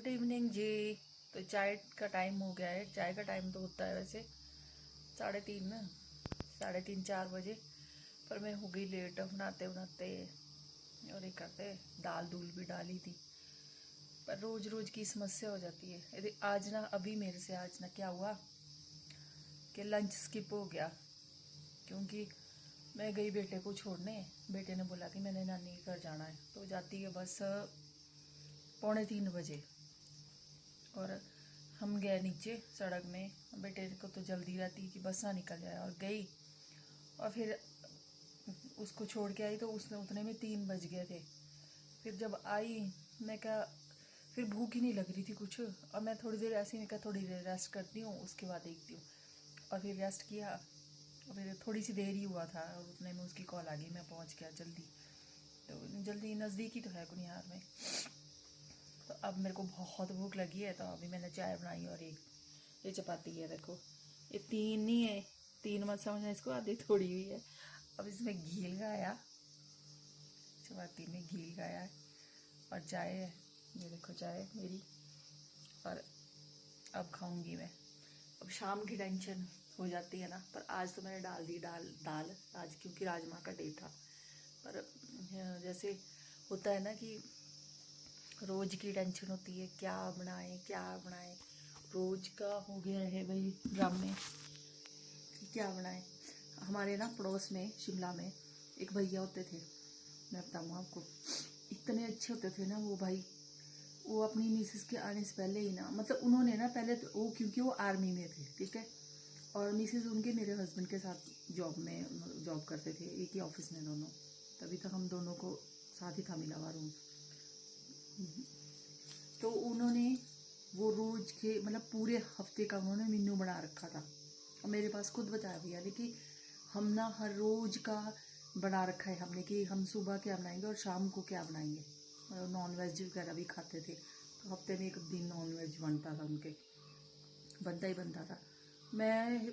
Good evening जी। तो चाय का टाइम हो गया है। चाय का टाइम तो होता है वैसे 3:30 ना, 3:30 4 बजे, पर मैं हो गई लेट बनाते बनाते। और ये करते दाल दूल भी डाली थी, पर रोज़ रोज़ की समस्या हो जाती है। यदि आज ना, अभी मेरे से आज ना क्या हुआ कि लंच स्किप हो गया, क्योंकि मैं गई बेटे को छोड़ने। बेटे ने बोला कि मैंने नानी के घर जाना है, तो जाती है बस 2:45 बजे। और हम गए नीचे सड़क में, बेटे को तो जल्दी रहती कि बस ना निकल जाए, और गई। और फिर उसको छोड़ के आई तो उसने उतने में 3 बज गए थे। फिर जब आई, मैं क्या, फिर भूख ही नहीं लग रही थी कुछ। और मैं थोड़ी देर ऐसे ही, मैं क्या थोड़ी देर रेस्ट करती हूँ, उसके बाद देखती हूँ। और फिर रेस्ट किया, और फिर थोड़ी सी देर ही हुआ था, और उतने में उसकी कॉल आ गई। मैं पहुँच गया जल्दी, तो जल्दी नज़दीक ही तो है कुनिहार में। तो अब मेरे को बहुत भूख लगी है, तो अभी मैंने चाय बनाई। और ये चपाती है, देखो ये 3 नहीं है, 3 मत समझना इसको, आधी थोड़ी हुई है। अब इसमें घी लगाया, चपाती में घी लगाया है, और चाय है, ये देखो चाय मेरी। और अब खाऊंगी मैं। अब शाम की टेंशन हो जाती है ना, पर आज तो मैंने डाल दी दाल आज, क्योंकि राजमा का डे था। पर जैसे होता है ना कि रोज की टेंशन होती है, क्या बनाएं क्या बनाएं। रोज का हो गया है भाई ड्रामे, क्या बनाएं। हमारे ना पड़ोस में शिमला में एक भैया होते थे, मैं बताऊँ आपको, इतने अच्छे होते थे ना वो भाई। वो अपनी मिसेस के आने से पहले ही ना, मतलब उन्होंने ना पहले तो वो, क्योंकि वो आर्मी में थे, ठीक है, और मिसेस उनके मेरे हस्बैंड के साथ जॉब करते थे, एक ही ऑफिस में दोनों। तभी तक हम दोनों को साथ ही था मिला हुआ रूम। तो उन्होंने वो रोज के, मतलब पूरे हफ्ते का उन्होंने मेन्यू बना रखा था, और मेरे पास खुद बताया भैया ने कि हम ना हर रोज का बना रखा है हमने, कि हम सुबह क्या बनाएंगे और शाम को क्या बनाएंगे। नॉन वेज वगैरह भी खाते थे, तो हफ्ते में एक दिन नॉन वेज बनता था उनके, बनता ही बनता था। मैं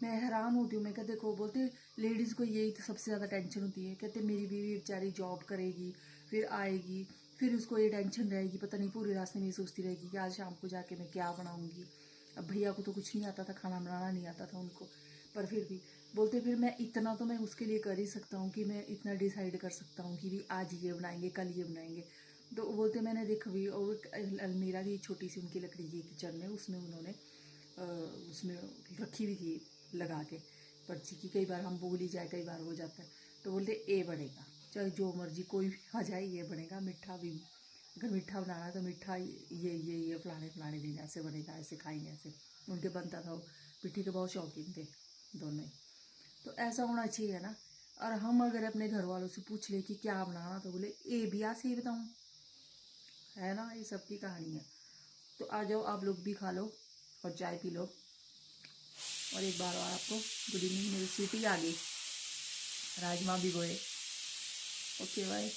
हैरान होती हूँ। मैं कहते, देखो बोलते लेडीज़ को यही तो सबसे ज़्यादा टेंशन होती है। कहते मेरी बीवी बेचारी जॉब करेगी, फिर आएगी, फिर उसको ये टेंशन रहेगी, पता नहीं पूरे रास्ते में ये सोचती रहेगी कि आज शाम को जाके मैं क्या बनाऊँगी। अब भैया को तो कुछ नहीं आता था, खाना बनाना नहीं आता था उनको, पर फिर भी बोलते, फिर मैं इतना तो मैं उसके लिए कर ही सकता हूँ कि मैं इतना डिसाइड कर सकता हूँ कि भी आज ये बनाएंगे कल ये बनाएंगे। तो बोलते मैंने देखा भी, और अलमीरा की छोटी सी उनकी लकड़ी की किचन में, उसमें उन्होंने उसमें रखी हुई थी लगा के पर्ची की। कई बार हम भूल ही जाए, कई बार हो जाता है, तो बोलते ए बनेगा, चाहे जो मर्जी कोई भी आ जाए, ये बनेगा। मीठा भी, अगर मीठा बनाना है तो मीठा ये फलाने फलाने दिन ऐसे बनेगा, ऐसे खाएंगे, ऐसे उनके बनता था। वो पिट्ठी के बहुत शौकीन थे दोनों ही। तो ऐसा होना चाहिए ना। और हम अगर अपने घर वालों से पूछ ले कि क्या बनाना, तो बोले ए भी आ से बताऊँ, है ना, ये सबकी कहानी है। तो आ जाओ आप लोग भी खा लो और चाय पी लो। और एक बार और आपको गुड इवनिंग। मेरी सीटी आ गई, राजमा भिगोए। Okay bye.